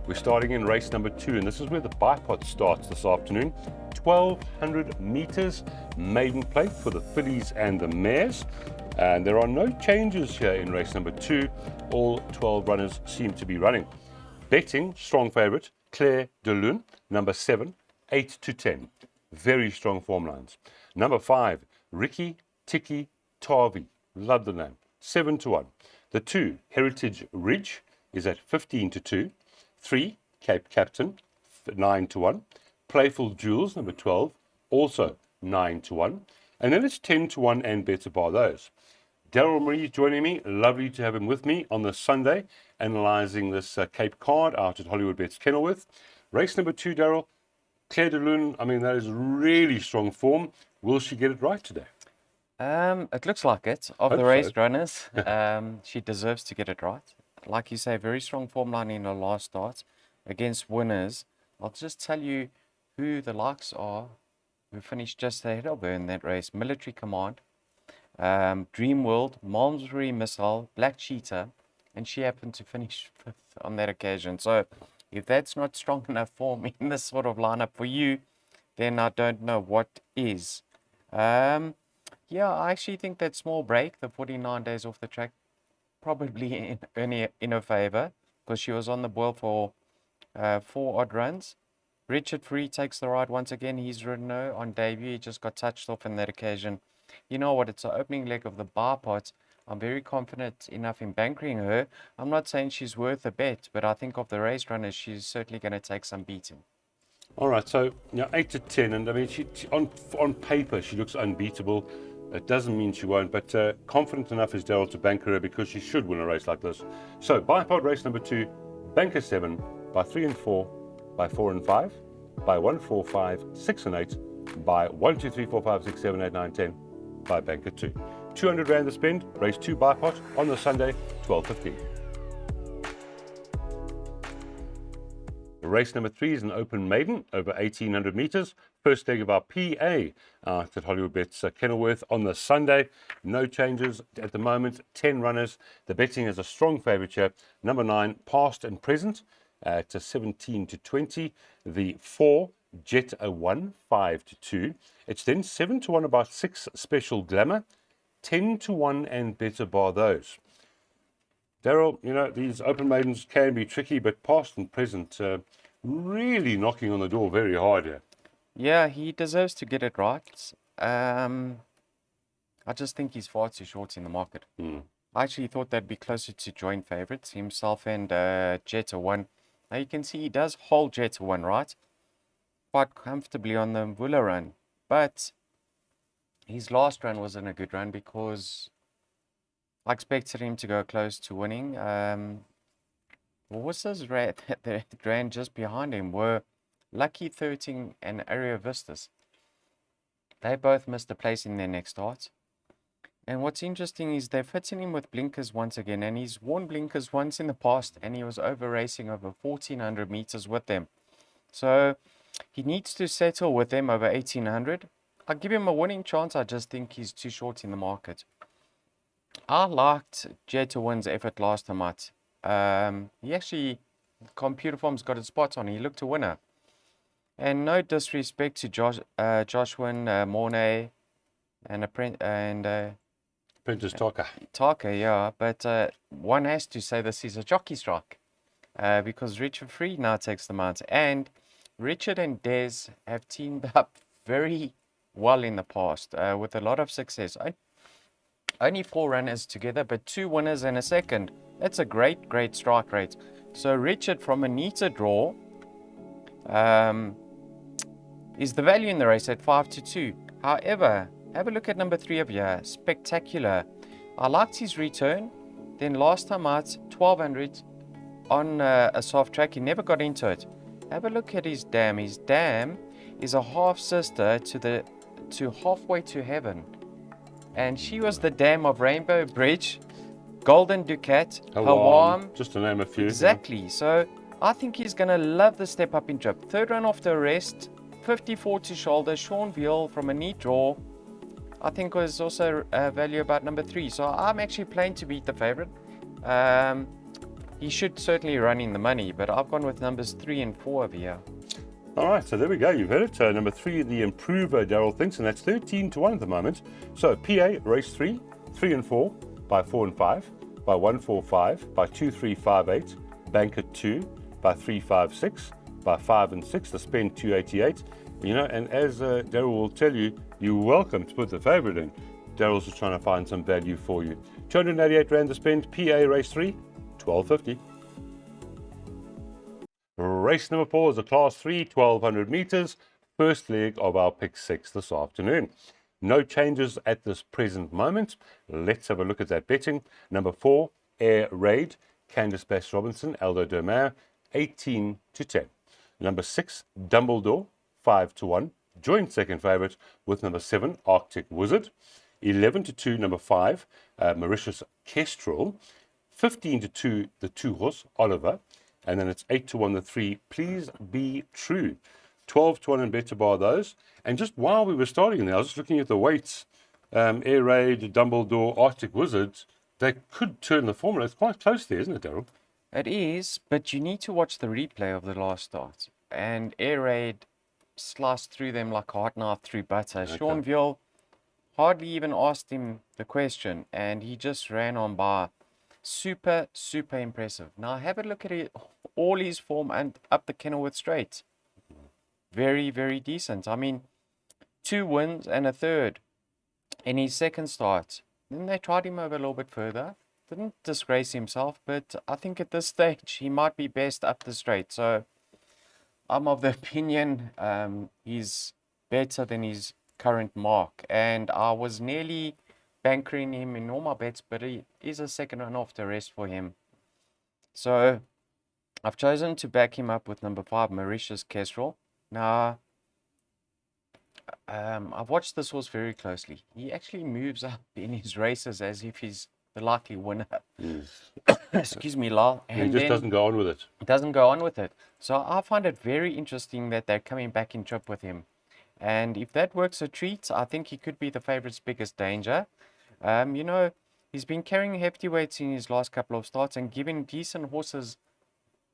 We're starting in race number 2, and this is where the bipod starts this afternoon. 1,200 meters, maiden plate for the fillies and the mares. And there are no changes here in race number 2. All 12 runners seem to be running. Betting, strong favourite, Claire de Lune, number 7, 8 to 10. Very strong form lines. Number 5, Ricky Tiki Tavi. Love the name. 7 to 1. The 2, Heritage Ridge, is at 15 to 2. 3, Cape Captain, 9 to 1. Playful Jewels, number 12, also 9 to 1. And then it's 10 to 1 and better bar those. Daryl Marie joining me. Lovely to have him with me on this Sunday, analysing this Cape card out at Hollywood Bets Kenilworth. Race number 2, Daryl. Claire de Lune, I mean, that is really strong form. Will she get it right today? It looks like it. Of Hope the race so. runners, she deserves to get it right. Like you say, very strong form line in her last start against winners. I'll just tell you who the likes are who finished just ahead of her in that race. Military Command, Dream World, Malmesbury Missile, Black Cheetah, and she happened to finish 5th on that occasion. So if that's not strong enough form in this sort of lineup for you, then I don't know what is. Yeah, I actually think that small break, the 49 days off the track, probably in her favour, because she was on the boil for 4 odd runs. Richard Free takes the ride once again. He's ridden her on debut. He just got touched off in that occasion. You know what? It's the opening leg of the bar pot. I'm very confident enough in bankering her. I'm not saying she's worth a bet, but I think of the race runners, she's certainly going to take some beating. All right, so 8 to 10, and I mean, she on paper she looks unbeatable. It doesn't mean she won't, but confident enough is Daryl to banker her because she should win a race like this. So bipod race number 2, banker 7 by 3 and 4, by 4 and 5, by 1, 4, 5, 6 and 8, by 1, 2, 3, 4, 5, 6, 7, 8, 9, 10, by banker 2. 200 rand to spend. Race 2 bipod on the Sunday, 12:15. Race number 3 is an open maiden over 1,800 meters. First leg of our PA at Hollywood Bets Kenilworth on the Sunday. No changes at the moment. 10 runners. The betting is a strong favourite here. Number 9, Past and Present at 17 to 20. The 4, Jet a 1, 5 to 2. It's then 7 to 1 about 6, Special Glamour. 10 to 1 and better bar those. Daryl, you know, these open maidens can be tricky, but Past and Present really knocking on the door very hard here. Yeah, he deserves to get it right. I just think he's far too short in the market. I actually thought they'd be closer to joint favourites, himself and Jetta 1. Now you can see he does hold Jetta 1, right? Quite comfortably on the Willa run. But his last run wasn't a good run because I expected him to go close to winning. What was this that ran just behind him were Lucky 13 and Area Vistas. They both missed a place in their next start. And what's interesting is they're fitting him with blinkers once again. And he's worn blinkers once in the past and he was over racing over 1,400 meters with them. So he needs to settle with them over 1,800. I'll give him a winning chance. I just think he's too short in the market. I liked Jetta 1's effort last time out. He actually, Computer Form's got a spot on. He looked a winner. And no disrespect to Joshua Mornay and Prentice Taka. Taka, yeah. But one has to say this is a jockey strike because Richard Free now takes the mount. And Richard and Des have teamed up very well in the past with a lot of success. Only 4 runners together, but 2 winners and a second. That's a great, great strike rate. So Richard from a neater draw is the value in the race at 5 to 2. However, have a look at number 3 of here. Spectacular. I liked his return. Then last time out, 1,200 on a soft track. He never got into it. Have a look at his dam. His dam is a half sister to Halfway to Heaven. And she was the dam of Rainbow Bridge, Golden Ducat, Hawam. Just to name a few. Exactly. Yeah. So I think he's going to love the step up in trip. 3rd run off the arrest, 54 to shoulder. Sean Veal from a neat draw, I think was also value about number 3. So I'm actually playing to beat the favourite. he should certainly run in the money, but I've gone with numbers 3 and 4 over here. All right, so there we go. You've heard it. Number 3, the improver, Daryl thinks, and that's 13 to 1 at the moment. So PA, race 3, 3 and 4, by 4 and 5, by 145, by 2358, bank at 2, by 356, by 5 and 6, the spend 288. And as Daryl will tell you, you're welcome to put the favorite in. Daryl's just trying to find some value for you. 288 Rand to spend, PA race 3, 1250. Race number 4 is a class 3, 1200 meters, first leg of our pick 6 this afternoon. No changes at this present moment. Let's have a look at that betting. Number 4, Air Raid, Candice Bass Robinson, Aldo Domer, 18 to 10. Number 6, Dumbledore, 5 to 1, joint second favorite with number 7, Arctic Wizard. 11 to 2, number 5, Mauritius Kestrel. 15 to 2, the 2 horse, Oliver. And then it's 8 to 1, the 3, Please Be True. 12 to 1 and better bar those. And just while we were starting there, I was just looking at the weights. Air Raid, Dumbledore, Arctic Wizard, they could turn the formula. It's quite close there, isn't it, Daryl? It is, but you need to watch the replay of the last start. And Air Raid sliced through them like a hot knife through butter. Okay. Sean Veal hardly even asked him the question, and he just ran on by. Super, super impressive. Now have a look at it, all his form and up the Kenilworth Straight. Very, very decent. I mean, 2 wins and a third in his second start. Then they tried him over a little bit further. Didn't disgrace himself, but I think at this stage he might be best up the straight. So I'm of the opinion he's better than his current mark. And I was nearly bankering him in all my bets, but he is a second run off the rest for him. So I've chosen to back him up with number 5, Mauritius Kestrel. Now, I've watched this horse very closely. He actually moves up in his races as if he's the likely winner. Yes. Excuse me, Lal. And he just doesn't go on with it. Doesn't go on with it. So I find it very interesting that they're coming back in trip with him. And if that works a treat, I think he could be the favourite's biggest danger. He's been carrying hefty weights in his last couple of starts and giving decent horses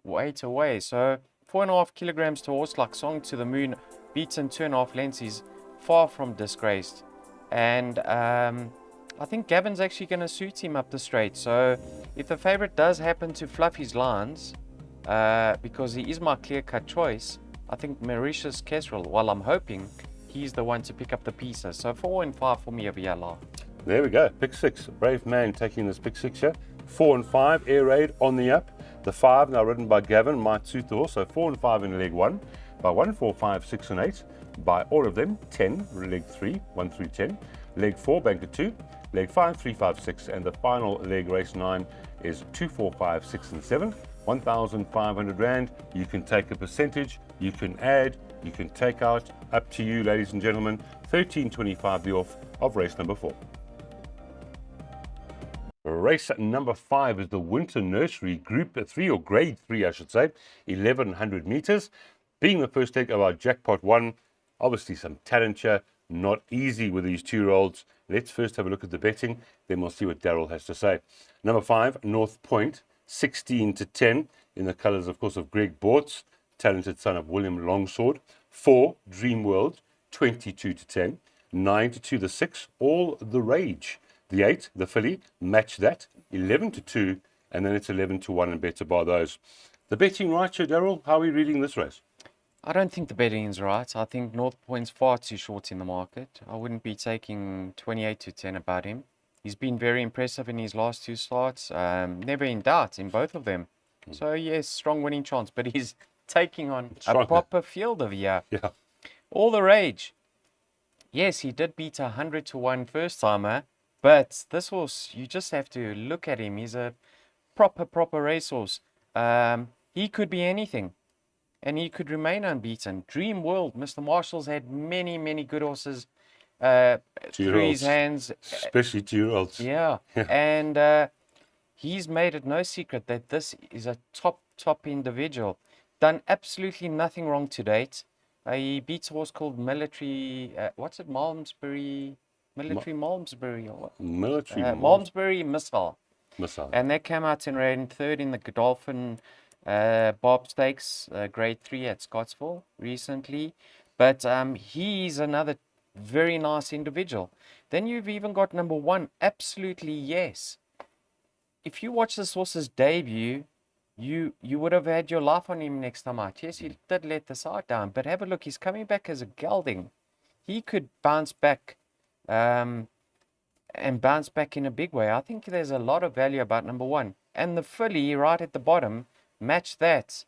weight away. So 4.5 kilograms to a horse like Song to the Moon, beaten 2.5 lengths, he's far from disgraced. And I think Gavin's actually going to suit him up the straight. So if the favourite does happen to fluff his lines, because he is my clear-cut choice, I think Mauritius Kestrel, while I'm hoping, he's the one to pick up the pieces. So 4 and 5 for me over here, Lal. There we go. Pick 6. Brave man taking this pick 6 here. 4 and 5. Air Raid on the up. The 5 now ridden by Gavin might suit the horse. So 4 and 5 in leg 1. By 1, 4, 5, 6 and 8. By all of them, 10. Leg 3, 1 through 10. Leg 4, bank at 2. Leg 5, 3, 5, 6. And the final leg, race 9, is 2, 4, 5, 6 and 7. 1,500 Rand. You can take a percentage. You can add. You can take out. Up to you, ladies and gentlemen. 13.25 the off of race number 4. Race number 5 is the Winter Nursery Group 3, or Grade 3, I should say, 1,100 meters. Being the first leg of our Jackpot 1, obviously some talent here, not easy with these 2-year-olds. Let's first have a look at the betting, then we'll see what Daryl has to say. Number 5, North Point, 16 to 10, in the colours, of course, of Greg Bortz, talented son of William Longsword. 4, Dream World, 22 to 10. 9 to 2, the 6, All the Rage. The 8, the filly, Match That, 11 to 2, and then it's 11 to 1 and better by those. The betting right here, Daryl, how are we reading this race? I don't think the betting is right. I think North Point's far too short in the market. I wouldn't be taking 28 to 10 about him. He's been very impressive in his last 2 starts, never in doubt in both of them. So yes, strong winning chance, but he's taking on a proper field of here. Yeah. All the Rage. Yes, he did beat 100 to 1 first timer. But this horse, you just have to look at him. He's a proper racehorse. He could be anything. And he could remain unbeaten. Dream World, Mr. Marshall's had many good horses through his hands. Especially 2-year-olds. Yeah. And he's made it no secret that this is a top individual. Done absolutely nothing wrong to date. He beats a horse called Military, Malmesbury... Military Malmesbury or what? Military Malmesbury Missile. Missile. And they came out and ran third in the Godolphin Bob Stakes, Grade 3 at Scottsville recently. But he's another very nice individual. Then you've even got number 1, Absolutely Yes. If you watch this horse's debut, you would have had your life on him next time out. Yes, he did let the side down, but have a look. He's coming back as a gelding. He could bounce back and bounce back in a big way. I think there's a lot of value about number 1. And the filly right at the bottom, Match That,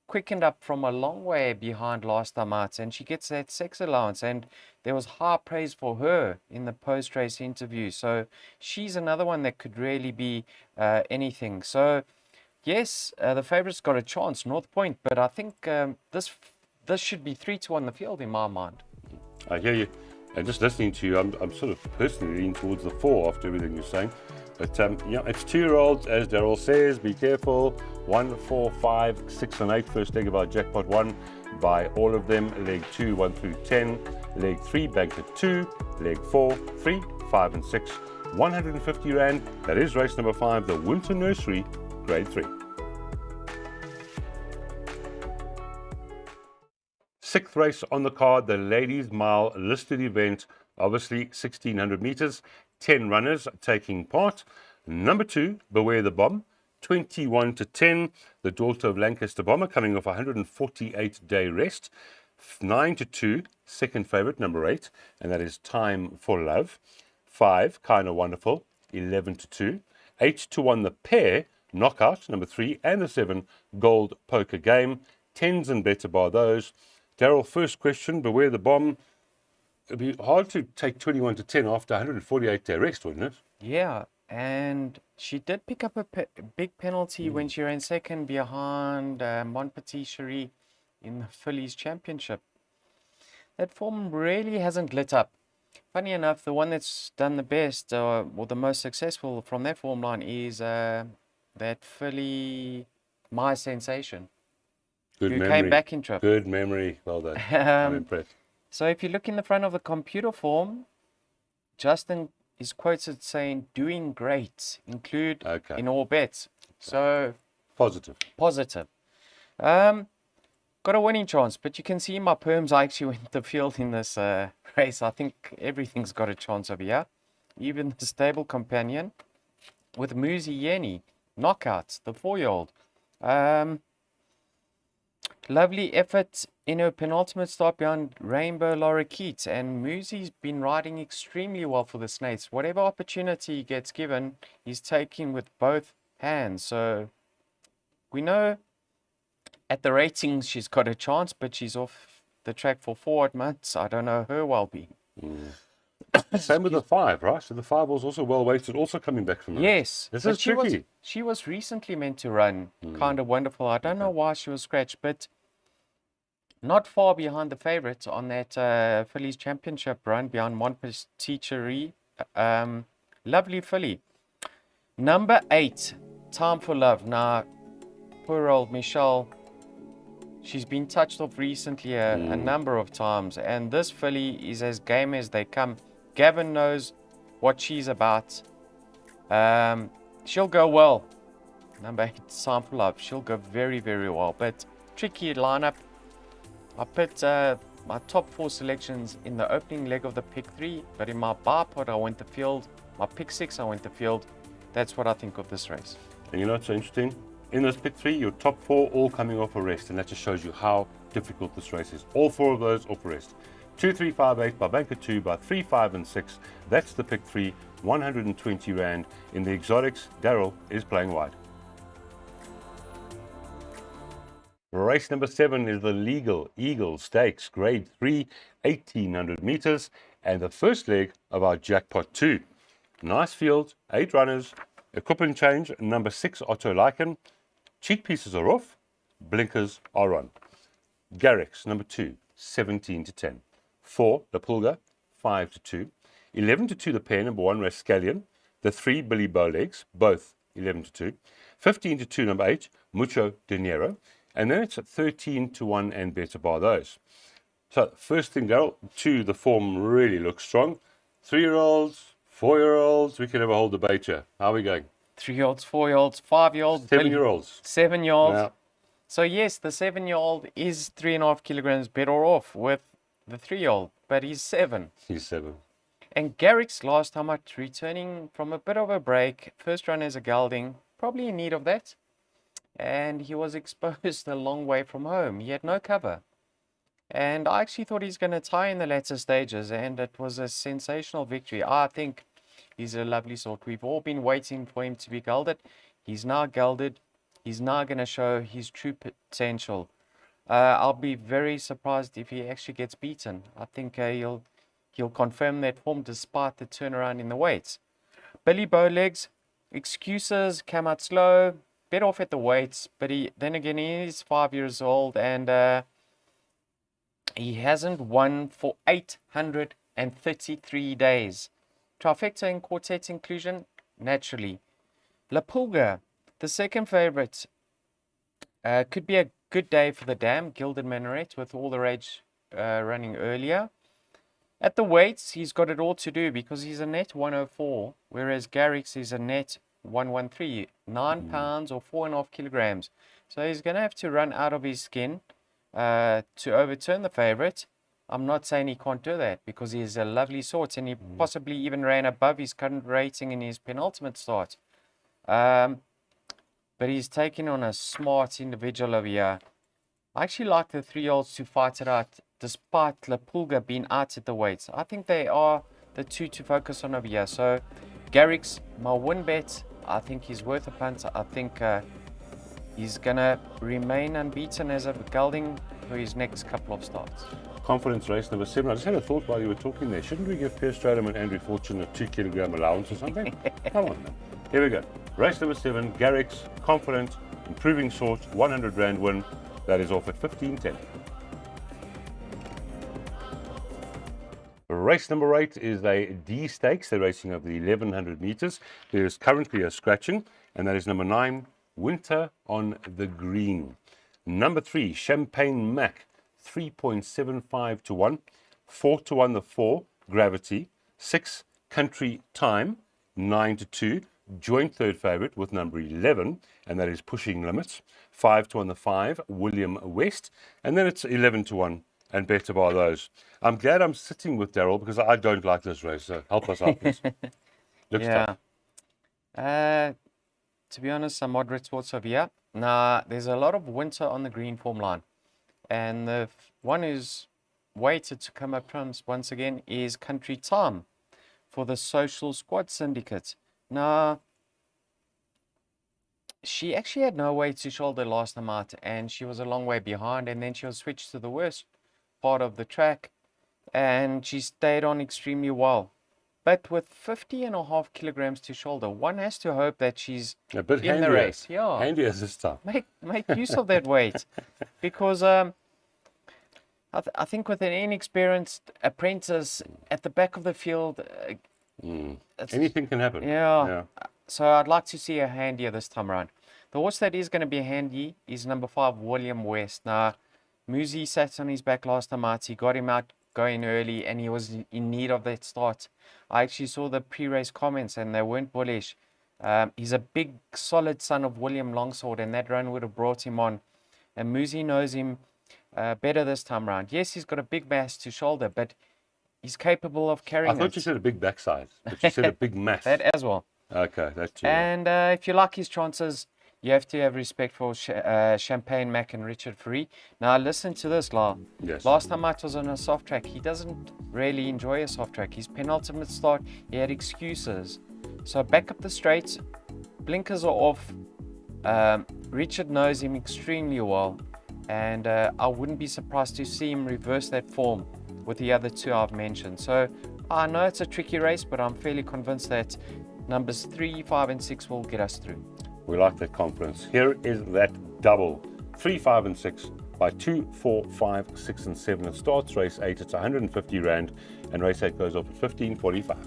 quickened up from a long way behind last time out, and she gets that sex allowance, and there was high praise for her in the post-race interview. So she's another one that could really be anything. So yes, the favourite's got a chance, North Point, but I think this should be 3-1 the field in my mind. I hear you. And just listening to you, I'm sort of personally leaning towards the 4 after everything you're saying. But it's 2-year-olds, as Daryl says. Be careful. 1, 4, 5, 6, and 8. First leg of our jackpot 1. Buy all of them. Leg 2, 1 through 10. Leg 3, bank at 2. Leg 4, 3, 5, and 6. 150 Rand. That is race number 5, the Winter Nursery, Grade 3. 6th race on the card, the Ladies Mile listed event, obviously 1600 meters, 10 runners taking part. Number 2, Beware the Bomb, 21-10, the daughter of Lancaster Bomber, coming off a 148-day rest. 9-2, second favorite, number 8, and that is Time for Love. 5, Kinda Wonderful, 11-2. 8-1, the pair, Knockout, number 3, and the 7, Gold Poker Game. 10s and better bar those. Daryl, first question, Beware the Bomb. It'd be hard to take 21-10 after 148-day rest, wouldn't it? Yeah, and she did pick up a big penalty when she ran second behind Mon Petit Cherie in the Fillies Championship. That form really hasn't lit up. Funny enough, the one that's done the best or the most successful from that form line is that filly, My Sensation. Good who memory. Came back in trip. Good memory. Well done. I'm impressed. So if you look in the front of the computer form, Justin is quoted saying, doing great, include in all bets. So positive. Got a winning chance, but you can see my perms, I actually went the field in this race. I think everything's got a chance over here. Even the stable companion with Muzi Yeni, Knockouts, the 4-year-old. Lovely effort in her penultimate start behind Rainbow Lorikeet, and Muzi's been riding extremely well for the Snates. Whatever opportunity he gets given, he's taking with both hands. So we know at the ratings she's got a chance, but she's off the track for 4 odd months. I don't know her well-being. Same with the 5, right? So the 5 was also well weighted, also coming back from the Yes. This is tricky. She was recently meant to run Kinda Wonderful. I don't know why she was scratched, but not far behind the favourite on that Fillies Championship run behind Mon Petit Cherie. Lovely filly. Number 8, Time for Love. Now, poor old Michelle, she's been touched off recently a number of times, and this filly is as game as they come. Gavin knows what she's about. She'll go well. Number 8, Time for Love. She'll go very, very well, but tricky lineup. I put my top 4 selections in the opening leg of the pick 3, but in my bipod I went the field. My pick 6 I went the field. That's what I think of this race. And you know what's so interesting? In this pick 3, your top 4 all coming off a rest, and that just shows you how difficult this race is. All 4 of those off a rest. 2, 3, 5, 8 by banker 2, by 3, 5, and 6. That's the pick 3, 120 Rand. In the exotics, Daryl is playing wide. Race number 7 is the Legal Eagle Stakes, Grade 3, 1800 meters, and the first leg of our jackpot 2. Nice field, 8 runners, equipment change, number 6 Otto Lycan. Cheek pieces are off, blinkers are on. Garrix, number 2, 17-10. 4, La Pulga, 5-2. 11-2, the pair, number 1, Rascallion. The 3, Billy Bowlegs, both 11-2. 15-2, number 8, Mucho Dinero. And then it's at 13-1 and better bar those. So first thing, Daryl, 2, the form really looks strong. 3-year-olds, 4-year-olds, we can have a whole debate here. How are we going? 3-year-olds, 4-year-olds, 5-year-olds, 7-year-olds. 7-year-olds. Yeah. So yes, the 7-year-old is 3.5 kilograms better off with the 3-year-old, but he's 7. He's 7. And Garrick's last time out, returning from a bit of a break, first run as a gelding, probably in need of that. And he was exposed a long way from home. He had no cover. And I actually thought he's going to tie in the latter stages, and it was a sensational victory. I think he's a lovely sort. We've all been waiting for him to be gelded. He's now gelded. He's now going to show his true potential. I'll be very surprised if he actually gets beaten. I think he'll confirm that form despite the turnaround in the weights. Billy Bowlegs, excuses, came out slow, bit off at the weights, but he is 5 years old, and he hasn't won for 833 days. Trifecta in quartet inclusion, naturally. La Pulga, the second favorite, could be a good day for the dam, Gilded Minaret, with all the rage running earlier. At the weights, he's got it all to do because he's a net 104, whereas Garrick's is a net 113, 9 pounds or 4.5 kilograms. So he's going to have to run out of his skin to overturn the favorite. I'm not saying he can't do that because he is a lovely sort, and he possibly even ran above his current rating in his penultimate start. But he's taking on a smart individual over here. I actually like the 3-year-olds to fight it out despite La Pulga being out at the weights. I think they are the two to focus on over here. So Garrick's my win bet. I think he's worth a punt. I think he's going to remain unbeaten as a gelding for his next couple of starts. Confidence race number 7. I just had a thought while you were talking there. Shouldn't we give Pierre Stradum and Andrew Fortune a 2-kilogram allowance or something? Come on, man. Here we go. Race number 7. Garrick's confident, improving sort, 100 Rand win. That is off at 15.10. Race number 8 is a D stakes. They're racing over the 1100 meters. There is currently a scratching, and that is number 9, Winter on the Green. Number 3, Champagne Mac, 3.75 to 1. 4 to 1, the 4, Gravity. 6, Country Time, 9 to 2. Joint third favourite with number 11, and that is Pushing Limits. 5 to 1, the 5, William West. And then it's 11 to 1, and better by those. I'm glad I'm sitting with Daryl because I don't like this race, so help us out, please. Looks tough. To be honest, some moderate thoughts over here. Now, there's a lot of winter on the green form line. And the one who's waited to come up trumps once again is Country Time for the Social Squad Syndicate. Now, she actually had no way to shoulder last time out, and she was a long way behind, and then she was switched to the worst part of the track, and she stayed on extremely well. But with 50.5 kilograms to shoulder, one has to hope that she's A bit in the race. Yeah, handy as this time. make use of that weight, because I think with an inexperienced apprentice at the back of the field, Anything can happen. yeah. So I'd like to see her handier this time around. The horse that is going to be handy is number 5, William West. Now, Muzi sat on his back last time out. He got him out going early, and he was in need of that start. I actually saw the pre-race comments, and they weren't bullish. He's a big, solid son of William Longsword, and that run would have brought him on. And Muzi knows him better this time around. Yes, he's got a big mass to shoulder, but he's capable of carrying it. I thought you said a big backside, but you said a big mass. That as well. Okay, that's true. And if you like his chances, you have to have respect for Champagne Mac and Richard Free. Now, listen to this, Lyle. Yes. Last time Mike was on a soft track, he doesn't really enjoy a soft track. His penultimate start, he had excuses. So back up the straight, blinkers are off. Richard knows him extremely well, and I wouldn't be surprised to see him reverse that form with the other two I've mentioned. So I know it's a tricky race, but I'm fairly convinced that numbers 3, 5, and 6 will get us through. We like that confidence. Here is that double. 3, 5, and 6 by 2, 4, 5, 6, and 7. It starts race 8. It's 150 Rand, and race 8 goes off at 15.45.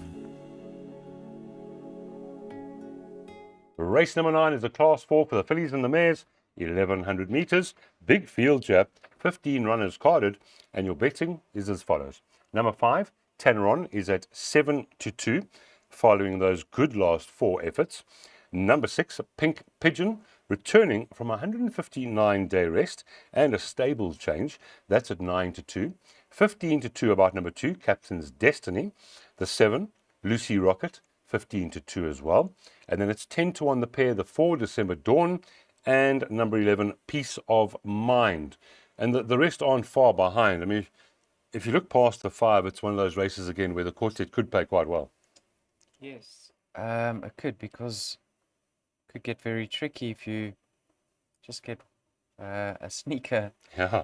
Race number 9 is a class 4 for the fillies and the mares. 1100 meters. Big field here. 15 runners carded, and your betting is as follows. Number 5, Tanneron, is at 7 to 2, following those good last 4 efforts. Number 6, Pink Pigeon, returning from a 159-day rest and a stable change. That's at 9-2. 15-2 about number 2, Captain's Destiny. The 7, Lucy Rocket, 15-2 as well. And then it's 10-1 the pair, the 4, December Dawn, and number 11, Peace of Mind. And the rest aren't far behind. I mean, if you look past the 5, it's one of those races again where the quartet could play quite well. Yes. It could, because it could get very tricky if you just get a sneaker. Yeah.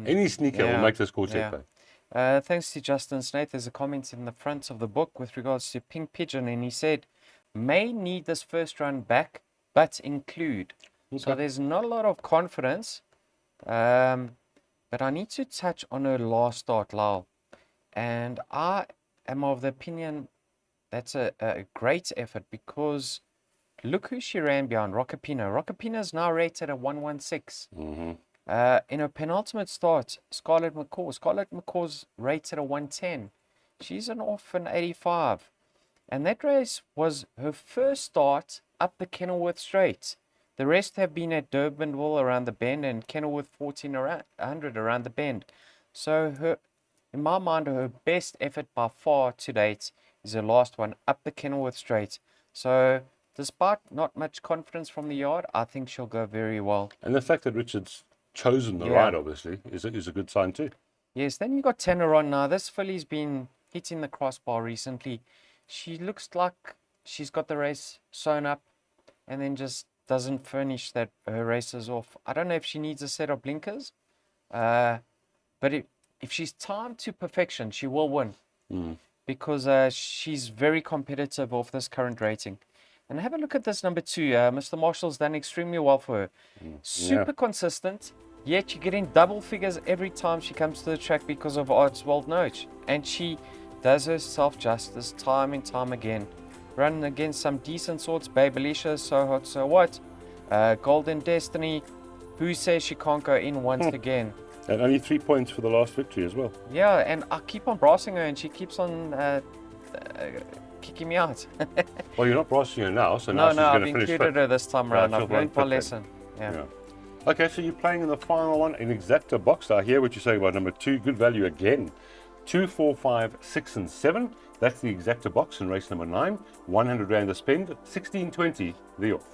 Any sneaker will make this quartet play. Thanks to Justin Snaith, there's a comment in the front of the book with regards to Pink Pigeon, and he said, may need this first run back, but include. Okay. So there's not a lot of confidence, but I need to touch on her last start, Lyle. And I am of the opinion that's a great effort, because look who she ran behind, Rockapina. Rockapina is now rated at 116. Mm-hmm. In her penultimate start, Scarlett McCaw. Scarlett McCaw's rated at 110. She's an 85. And that race was her first start up the Kenilworth Straight. The rest have been at Durbanville around the bend and Kenilworth 1400 around the bend. So in my mind, her best effort by far to date is her last one up the Kenilworth Straight. So despite not much confidence from the yard, I think she'll go very well. And the fact that Richard's chosen the ride, obviously, is a good sign too. Yes, then you got Teneron now. This filly's been hitting the crossbar recently. She looks like she's got the race sewn up and then just doesn't finish her races off. I don't know if she needs a set of blinkers, but if she's timed to perfection, she will win, because she's very competitive off this current rating. And have a look at this number 2. Mr. Marshall's done extremely well for her. Super consistent, yet you're getting double figures every time she comes to the track because of Ardswald Noach. And she does herself justice time and time again. Running against some decent sorts, Babylicia, So Hot, So What, Golden Destiny, who says she can't go in once again. And only 3 points for the last victory as well. Yeah, and I keep on brassing her and she keeps on kicking me out. Well, you're not brassing her now, so now she's going to finish. I've included her this time around. I've learned my lesson. Yeah. Okay, so you're playing in the final one in Exacta Box. I hear what you're saying about number 2. Good value again. 2, 4, 5, 6, and 7. That's the Exacta Box in race number 9. 100 Rand to spend. 16.20 the off.